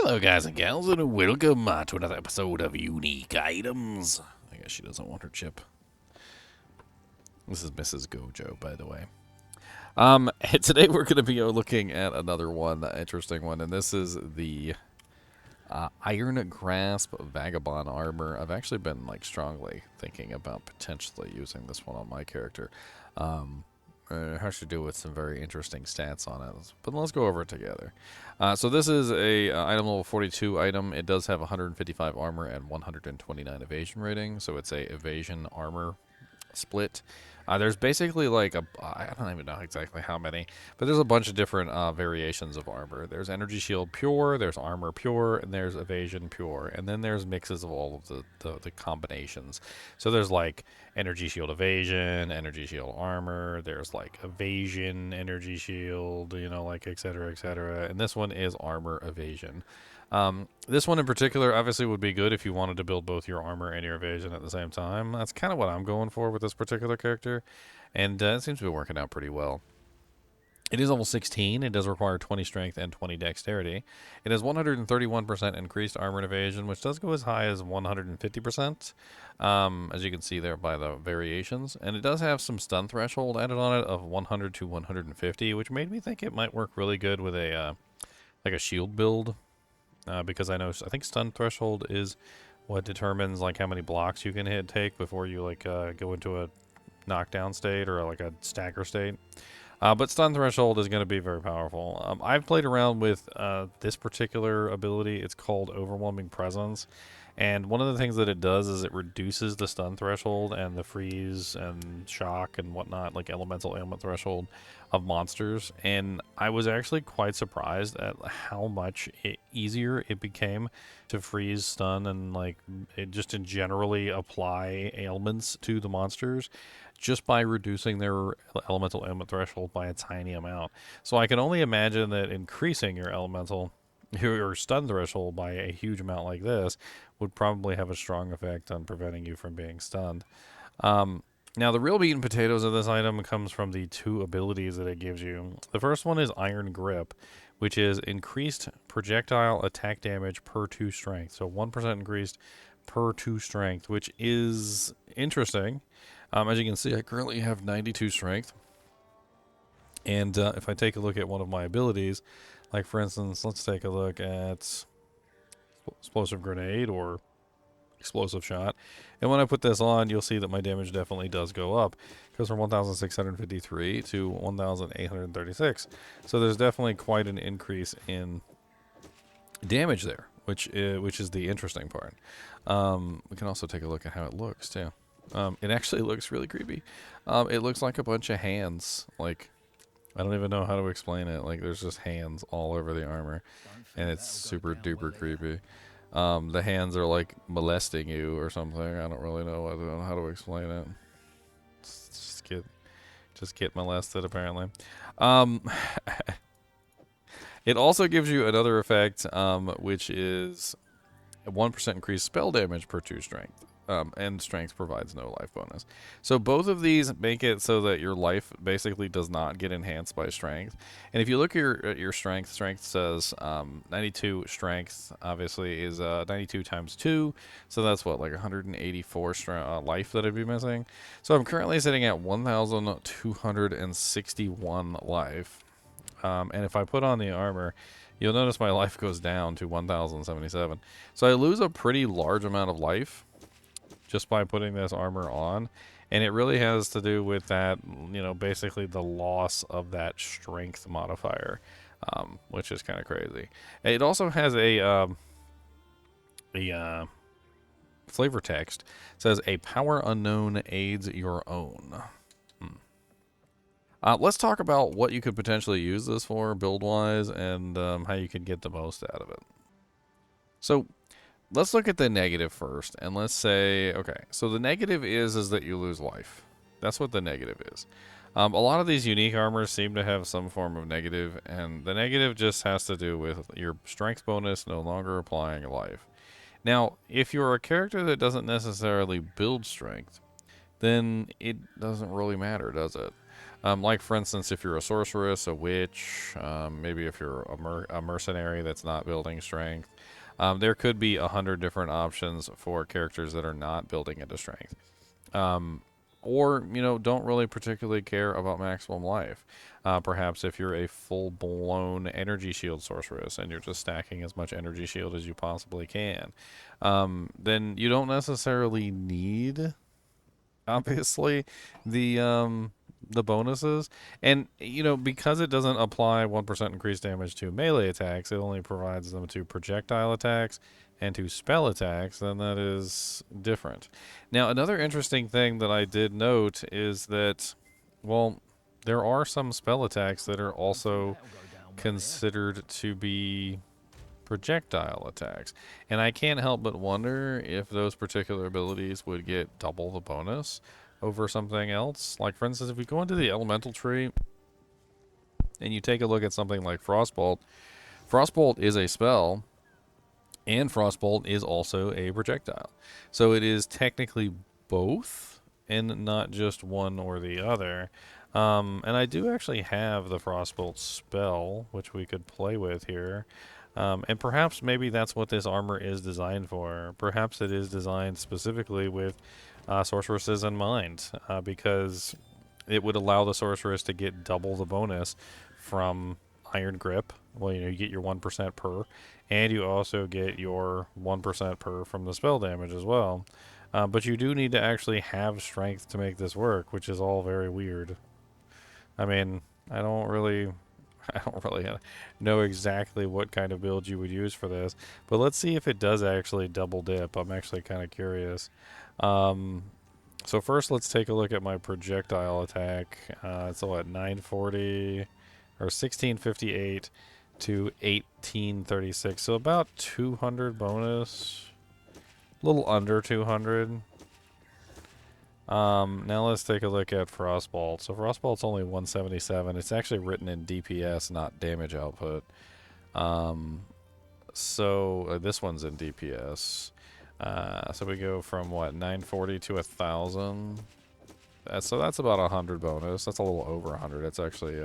Hello, guys and gals, and welcome to another episode of Unique Items. I guess she doesn't want her chip. This is Mrs. Gojo, by the way. Today we're going to be looking at another one, interesting one, and this is the Irongrasp Vagabond Armour. I've actually been strongly thinking about potentially using this one on my character. It has to do with some very interesting stats on it, but let's go over it together. So this is a item level 42 item. It does have 155 armor and 129 evasion rating, so it's a evasion armor split. There's basically I don't even know exactly how many, but there's a bunch of different variations of armor. There's energy shield pure, there's armor pure, and there's evasion pure, and then there's mixes of all of the combinations. So there's energy shield evasion, energy shield armor, there's evasion energy shield, et cetera, et cetera. And this one is armor evasion. This one in particular obviously would be good if you wanted to build both your armor and your evasion at the same time. That's kind of what I'm going for with this particular character, and it seems to be working out pretty well. It is level 16. It does require 20 strength and 20 dexterity. It has 131% increased armor and evasion, which does go as high as 150%, as you can see there by the variations. And it does have some stun threshold added on it of 100 to 150, which made me think it might work really good with a shield build. Because I think stun threshold is what determines how many blocks you can take before you go into a knockdown state or a stagger state. But stun threshold is going to be very powerful. I've played around with this particular ability. It's called Overwhelming Presence. And one of the things that it does is it reduces the stun threshold and the freeze and shock and whatnot, elemental ailment threshold of monsters. And I was actually quite surprised at how much easier it became to freeze, stun, and just in generally apply ailments to the monsters just by reducing their elemental ailment threshold by a tiny amount. So I can only imagine that increasing your stun threshold by a huge amount like this would probably have a strong effect on preventing you from being stunned. Now, the real meat and potatoes of this item comes from the two abilities that it gives you. The first one is Iron Grip, which is increased projectile attack damage per 2 strength. So 1% increased per 2 strength, which is interesting. As you can see, I currently have 92 strength. And if I take a look at one of my abilities, for instance, let's take a look at Explosive Grenade or Explosive Shot. And when I put this on, you'll see that my damage definitely does go up. It goes from 1,653 to 1,836. So there's definitely quite an increase in damage there, which is the interesting part. We can also take a look at how it looks, too. It actually looks really creepy. It looks like a bunch of hands, I don't even know how to explain it. There's just hands all over the armor, and it's super duper creepy. The hands are molesting you or something. I don't really know how to explain it. Just get molested apparently. It also gives you another effect, which is a 1% increased spell damage per 2 strength. And strength provides no life bonus. So both of these make it so that your life basically does not get enhanced by strength. And if you look at your strength says 92 strength, obviously, is 92 times 2. So that's what, 184 life that I'd be missing. So I'm currently sitting at 1,261 life. And if I put on the armor, you'll notice my life goes down to 1,077. So I lose a pretty large amount of life just by putting this armor on, and it really has to do with that, basically the loss of that strength modifier, which is kind of crazy. It also has a flavor text. It says a power unknown aids your own. Let's talk about what you could potentially use this for build-wise and how you could get the most out of it. So let's look at the negative first, and let's say, okay, so the negative is that you lose life. That's what the negative is. A lot of these unique armors seem to have some form of negative, and the negative just has to do with your strength bonus no longer applying life. Now, if you're a character that doesn't necessarily build strength, then it doesn't really matter, does it? Like, for instance, if you're a sorceress, a witch, maybe if you're a mercenary that's not building strength, there could be 100 different options for characters that are not building into strength. Or, don't really particularly care about maximum life. Perhaps if you're a full-blown energy shield sorceress and you're just stacking as much energy shield as you possibly can, then you don't necessarily need, obviously, the bonuses. And, because it doesn't apply 1% increased damage to melee attacks, it only provides them to projectile attacks and to spell attacks, then that is different. Now, another interesting thing that I did note is that, well, there are some spell attacks that are also considered to be projectile attacks. And I can't help but wonder if those particular abilities would get double the bonus over something else. Like, for instance, if we go into the elemental tree and you take a look at something like Frostbolt, Frostbolt is a spell, and Frostbolt is also a projectile. So it is technically both, and not just one or the other. And I do actually have the Frostbolt spell, which we could play with here. And perhaps maybe that's what this armor is designed for. Perhaps it is designed specifically with sorceresses in mind, because it would allow the sorceress to get double the bonus from Iron Grip. Well, you get your 1% per, and you also get your 1% per from the spell damage as well. But you do need to actually have strength to make this work, which is all very weird. I mean, I don't really know exactly what kind of build you would use for this, but let's see if it does actually double dip. I'm actually kind of curious. So first, let's take a look at my projectile attack. So at 940 or 1658 to 1836, so about 200 bonus, a little under 200. Now let's take a look at Frostbolt. So Frostbolt's only 177. It's actually written in DPS, not damage output. So this one's in DPS. So we go from what, 940 to 1,000. So that's about 100 bonus. That's a little over 100. It's actually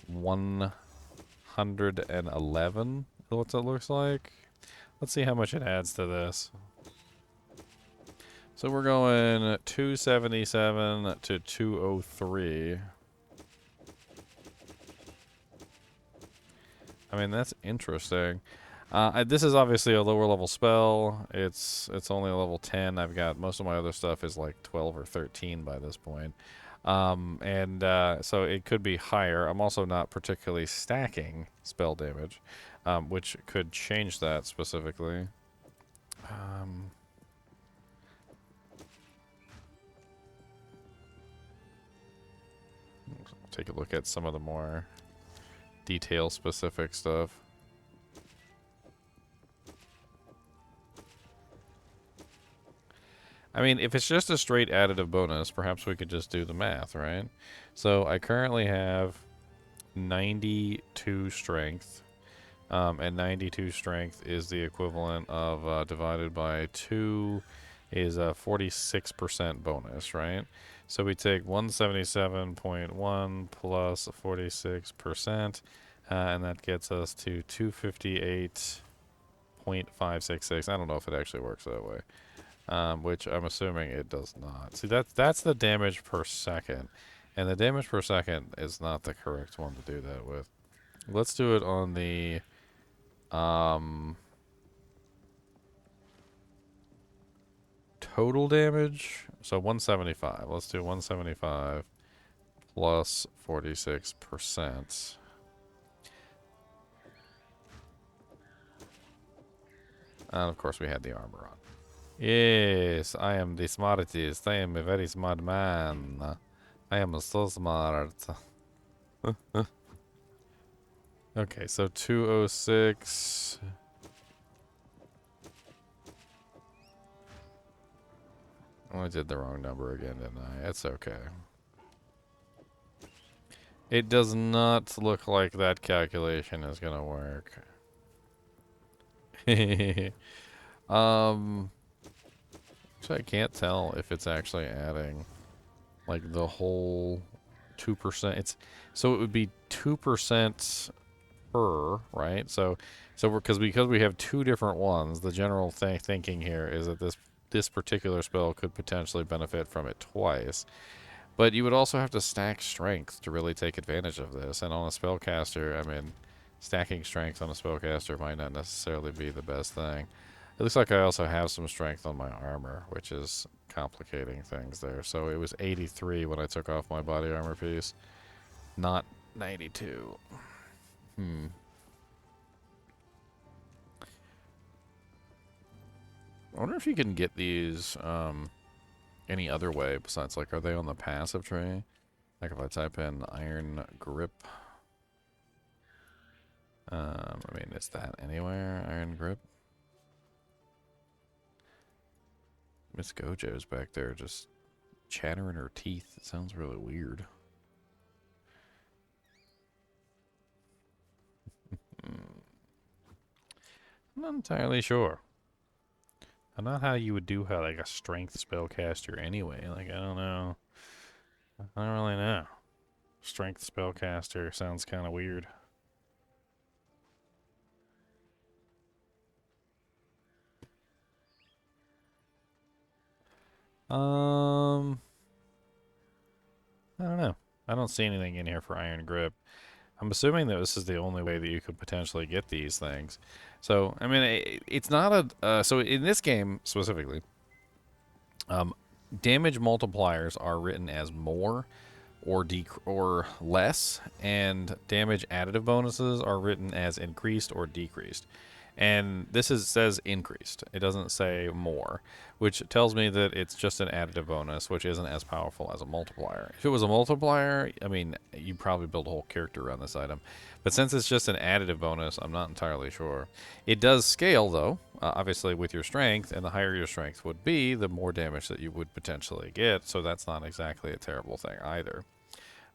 111. What it looks like. Let's see how much it adds to this. So we're going 277 to 203. I mean, that's interesting. This is obviously a lower level spell. It's only a level 10. I've got most of my other stuff is like 12 or 13 by this point. So it could be higher. I'm also not particularly stacking spell damage, which could change that specifically. Take a look at some of the more detail specific stuff. I mean, if it's just a straight additive bonus, perhaps we could just do the math, right? So I currently have 92 strength, and 92 strength is the equivalent of divided by 2 is a 46% bonus, right? So we take 177.1 plus 46%, and that gets us to 258.566. I don't know if it actually works that way, which I'm assuming it does not. See, that's the damage per second, and the damage per second is not the correct one to do that with. Let's do it on the total damage. So 175. Let's do 175 plus 46%. And of course we had the armor on. Yes, I am the smartest. I am a very smart man. I am so smart. Okay, so 206. Oh, I did the wrong number again, didn't I? It's okay. It does not look like that calculation is gonna work. Actually, I can't tell if it's actually adding like the whole 2%. So it would be 2% per, right? So because we have two different ones, the general thinking here is that this particular spell could potentially benefit from it twice. But you would also have to stack strength to really take advantage of this. And on a spellcaster, I mean, stacking strength on a spellcaster might not necessarily be the best thing. It looks like I also have some strength on my armor, which is complicating things there. So it was 83 when I took off my body armor piece, not 92. I wonder if you can get these any other way besides, like, are they on the passive tree? Like if I type in iron grip, I mean, is that anywhere? Iron grip? Miss Gojo's back there just chattering her teeth. It sounds really weird. I'm not entirely sure. I'm not how you would do like a strength spellcaster anyway. Like, I don't know. I don't really know. Strength spellcaster sounds kind of weird. I don't know. I don't see anything in here for iron grip. I'm assuming that this is the only way that you could potentially get these things. So, I mean, it's not a... so in this game, specifically, damage multipliers are written as more or less, and damage additive bonuses are written as increased or decreased. And this says increased. It doesn't say more, which tells me that it's just an additive bonus, which isn't as powerful as a multiplier. If it was a multiplier, I mean, you'd probably build a whole character around this item. But since it's just an additive bonus, I'm not entirely sure. It does scale, though, obviously with your strength, and the higher your strength would be, the more damage that you would potentially get, so that's not exactly a terrible thing either.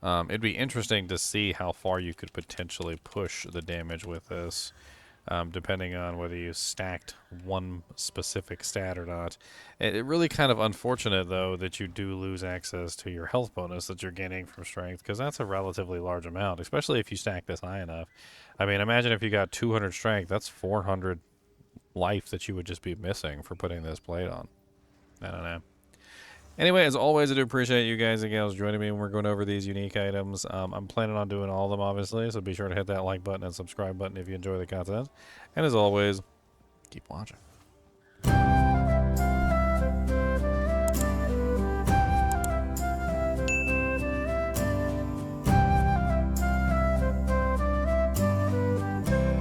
It'd be interesting to see how far you could potentially push the damage with this. Depending on whether you stacked one specific stat or not. It really kind of unfortunate, though, that you do lose access to your health bonus that you're gaining from strength, because that's a relatively large amount, especially if you stack this high enough. I mean, imagine if you got 200 strength, that's 400 life that you would just be missing for putting this blade on. I don't know. Anyway, as always, I do appreciate you guys and gals joining me when we're going over these unique items. I'm planning on doing all of them, obviously, so be sure to hit that like button and subscribe button if you enjoy the content. And as always, keep watching.